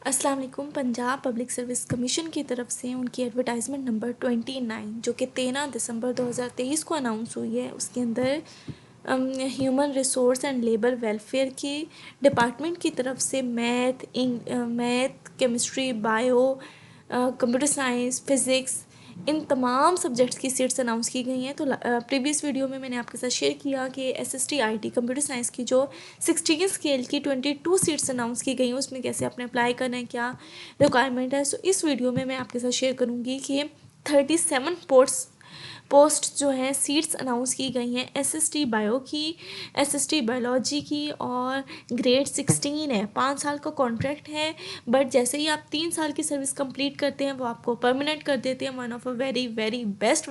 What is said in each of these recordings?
अस्सलाम वालेकुम। Punjab public service commission की तरफ से उनकी एडवर्टाइजमेंट नंबर 29 जो कि 13 दिसंबर 2023 को अनाउंस हुई है, उसके अंदर human resource and labour welfare की डिपार्टमेंट की तरफ से math, chemistry, bio, computer science, physics, इन तमाम सब्जेक्ट्स की सीट्स अनाउंस की गई हैं। तो प्रीवियस वीडियो में मैंने आपके साथ शेयर किया कि SST IT कंप्यूटर साइंस की जो 16 स्केल की 22 सीट्स अनाउंस की गई हैं, उसमें कैसे आपने अप्लाई करना है, क्या रिक्वायरमेंट है। सो इस वीडियो में मैं आपके साथ शेयर करूँगी कि 37 पोस्ट जो हैं सीट्स अनाउंस की गई हैं SST बायो की, SST बायोलॉजी की, और ग्रेड 16 है। 5 साल का कॉन्ट्रैक्ट है, बट जैसे ही आप 3 साल की सर्विस कंप्लीट करते हैं वो आपको परमानेंट कर देते हैं। One of a very very best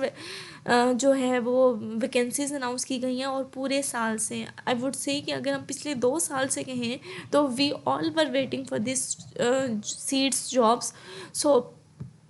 जो है वो वैकेंसीज अनाउंस की गई हैं। और पूरे साल से आई वुड से कि अगर हम पिछले 2 साल से कहें तो we all were waiting for this seats jobs. So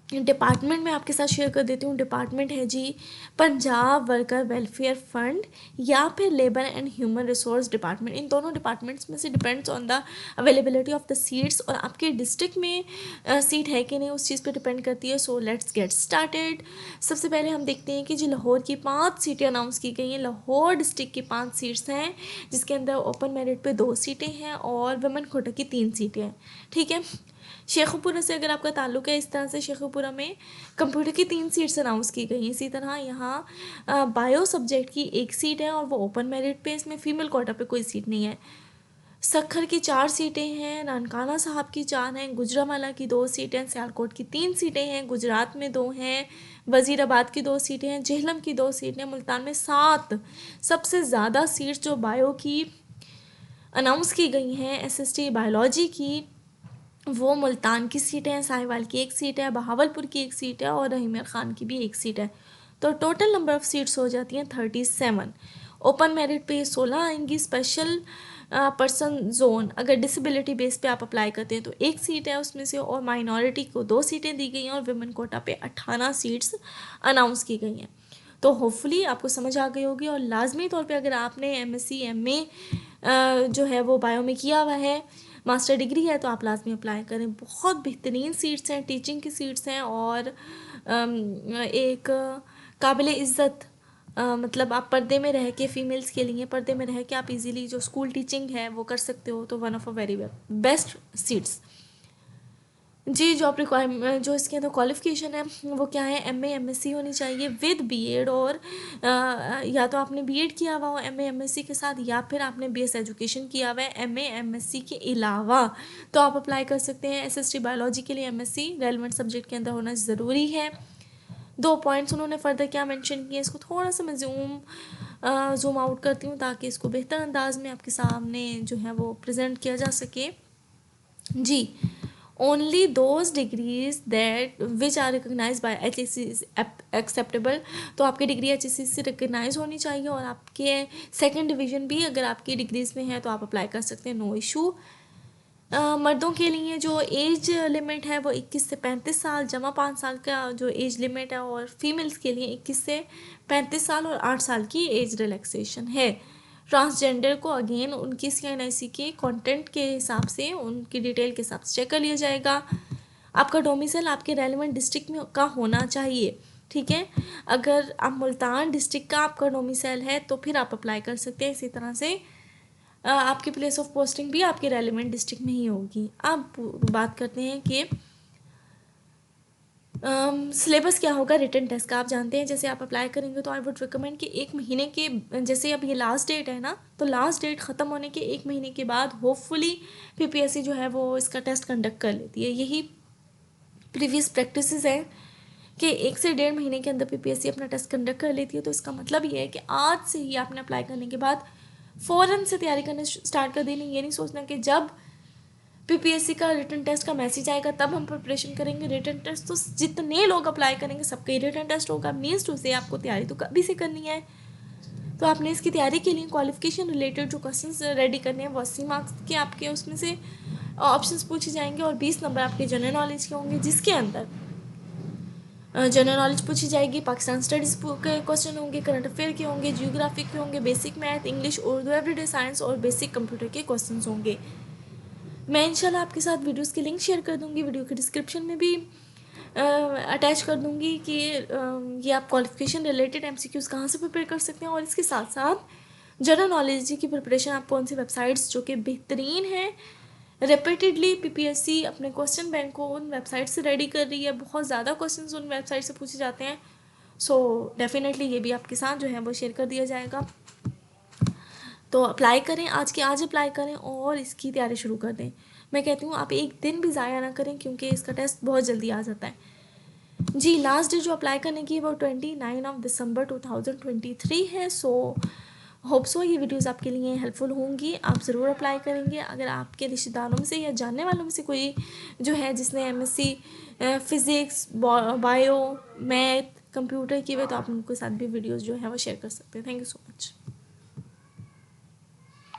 department में आपके साथ शेयर कर देती हूँ। डिपार्टमेंट है जी पंजाब वर्कर वेलफेयर फंड या फिर labour and human resource department. इन दोनों डिपार्टमेंट्स में से depends on the availability of the seats, और आपके डिस्ट्रिक्ट में सीट है कि नहीं उस चीज़ पे डिपेंड करती है। So let's get started. सबसे पहले हम देखते हैं कि जी लाहौर की 5 सीटें अनाउंस की गई हैं। लाहौर डिस्ट्रिक्ट की 5 सीट्स हैं, जिसके अंदर ओपन मेरिट पे 2 सीटें हैं और वुमेन कोटा की 3 सीटें हैं। ठीक है। शेखुपुरा से अगर आपका ताल्लुक है, इस तरह से शेखुपुरा में कंप्यूटर की 3 सीट्स अनाउंस की गई हैं। इसी तरह यहाँ बायो सब्जेक्ट की 1 सीट है और वो ओपन मेरिट पे, इसमें फ़ीमेल कोटा पे कोई सीट नहीं है। सखर की 4 सीटें हैं, नानकाना साहब की 4 हैं, गुजरांवाला की 2 सीटें, सियालकोट की 3 सीटें हैं, गुजरात में 2 हैं, वज़ीराबाद की 2 सीटें हैं, जेहलम की 2 सीटें हैं, मुल्तान में 7। सबसे ज़्यादा सीट्स जो बायो की अनाउंस की गई हैं SST बायोलॉजी की, वो मुल्तान की सीट है, साहिवाल की 1 सीट है, बहावलपुर की 1 सीट है और रहीम खान की भी 1 सीट है। तो टोटल नंबर ऑफ़ सीट्स हो जाती हैं 37। ओपन मेरिट पे 16 आएंगी। स्पेशल पर्सन जोन अगर डिसेबिलिटी बेस पे आप अप्लाई करते हैं तो 1 सीट है उसमें से, और माइनॉरिटी को 2 सीटें दी गई हैं, और वुमेन कोटा पे 18 सीट्स अनाउंस की गई हैं। तो होपफुली आपको समझ आ गई होगी। और लाजमी तौर पे अगर आपने MSc MA जो है वो बायो में किया हुआ है, मास्टर डिग्री है, तो आप लाजमी अप्लाई करें। बहुत बेहतरीन सीट्स हैं, टीचिंग की सीट्स हैं, और एक काबिल इज़्ज़त मतलब आप पर्दे में रह के, फ़ीमेल्स के लिए पर्दे में रह के आप इजीली जो स्कूल टीचिंग है वो कर सकते हो। तो one of a very best seats जी। जॉब रिक्वायरमेंट जो इसके अंदर क्वालिफ़िकेशन है वो क्या है, MA MSc होनी चाहिए विद BEd, और या तो आपने BEd किया हुआ हो MA MSc के साथ, या फिर आपने BS एजुकेशन किया हुआ है MA MSc के अलावा, तो आप अप्लाई कर सकते हैं। SST बायोलॉजी के लिए MSc रेलिवेंट सब्जेक्ट के अंदर होना ज़रूरी है। 2 पॉइंट्स उन्होंने फ़र्दर क्या मेंशन किए, इसको थोड़ा सा मैं जूम आउट करती हूँ ताकि इसको बेहतर अंदाज में आपके सामने जो है वो प्रेजेंट किया जा सके जी। only those degrees that which are recognized by HEC is acceptable। तो आपकी डिग्री HEC से रिकगनाइज होनी चाहिए, और आपके सेकंड डिवीज़न भी अगर आपकी डिग्रीज़ में है तो आप अप्लाई कर सकते हैं, नो इशू। मर्दों के लिए जो एज लिमिट है वो 21 से 35 साल जमा 5 साल का जो एज लिमिट है, और फीमेल्स के लिए 21 से 35 साल और 8 साल की एज रिलैक्सेशन है। ट्रांसजेंडर को अगेन उनकी CNIC के कंटेंट के हिसाब से, उनकी डिटेल के हिसाब से चेक कर लिया जाएगा। आपका डोमिसाइल आपके रेलिवेंट डिस्ट्रिक्ट में का होना चाहिए। ठीक है, अगर आप मुल्तान डिस्ट्रिक्ट का आपका डोमिसाइल है तो फिर आप अप्लाई कर सकते हैं। इसी तरह से आपकी प्लेस ऑफ पोस्टिंग भी आपके रेलिवेंट डिस्ट्रिक्ट में ही होगी। अब बात करते हैं कि सिलेबस क्या होगा रिटन टेस्ट का। आप जानते हैं जैसे आप अप्लाई करेंगे तो आई वुड रिकमेंड कि 1 महीने के, जैसे अब ये लास्ट डेट है ना, तो लास्ट डेट ख़त्म होने के 1 महीने के बाद होपफुली PPSC जो है वो इसका टेस्ट कंडक्ट कर लेती है। यही प्रीवियस प्रैक्टिसेस हैं कि 1 से 1.5 महीने के अंदर PPSC अपना टेस्ट कंडक्ट कर लेती है। तो इसका मतलब ये है कि आज से ही आपने अप्लाई करने के बाद फ़ौरन से तैयारी करने स्टार्ट कर देनी। ये नहीं सोचना कि जब PPSC का रिटन टेस्ट का मैसेज आएगा तब हम प्रिपरेशन करेंगे। रिटन टेस्ट तो जितने लोग अप्लाई करेंगे सबका ही रिटन टेस्ट होगा, मीन्स टू से आपको तैयारी तो कभी से करनी है। तो आपने इसकी तैयारी के लिए क्वालिफिकेशन रिलेटेड जो क्वेश्चंस रेडी करने हैं वो 80 मार्क्स के आपके उसमें से ऑप्शंस पूछे जाएंगे, और 20 नंबर आपके जनरल नॉलेज के होंगे, जिसके अंदर जनरल नॉलेज पूछी जाएगी, पाकिस्तान स्टडीज़ के क्वेश्चन होंगे, करंट अफेयर के होंगे, जियोग्राफी के होंगे, basic math, English, Urdu, everyday science और बेसिक कंप्यूटर के क्वेश्चंस होंगे। मैं इंशाल्लाह आपके साथ वीडियोस के लिंक शेयर कर दूँगी, वीडियो के डिस्क्रिप्शन में भी अटैच कर दूँगी कि ये आप क्वालिफिकेशन रिलेटेड एमसीक्यूज़ कहाँ से प्रिपेयर कर सकते हैं, और इसके साथ साथ जनरल नॉलेज की प्रिपरेशन आप कौन सी वेबसाइट्स जो कि बेहतरीन हैं, रिपीटेडली पीपीएससी अपने क्वेश्चन बैंक को उन वेबसाइट से रेडी कर रही है, बहुत ज़्यादा क्वेश्चंस उन वेबसाइट से पूछे जाते हैं। सो डेफिनेटली ये भी आपके साथ जो है वो शेयर कर दिया जाएगा। तो अप्लाई करें, आज के आज अप्लाई करें और इसकी तैयारी शुरू कर दें। मैं कहती हूँ आप एक दिन भी ज़ाया ना करें, क्योंकि इसका टेस्ट बहुत जल्दी आ जाता है। जी, लास्ट डेट जो अप्लाई करने की है वो 29 दिसंबर 2023 है। सो होप सो ये वीडियोस आपके लिए हेल्पफुल होंगी, आप ज़रूर अप्लाई करेंगे। अगर आपके रिश्तेदारों में से या जानने वालों में से कोई जो है जिसने MSc physics, bio, math, computer किए हुए, तो आप उनके साथ भी वीडियोस जो है वो शेयर कर सकते हैं। Thank you so much.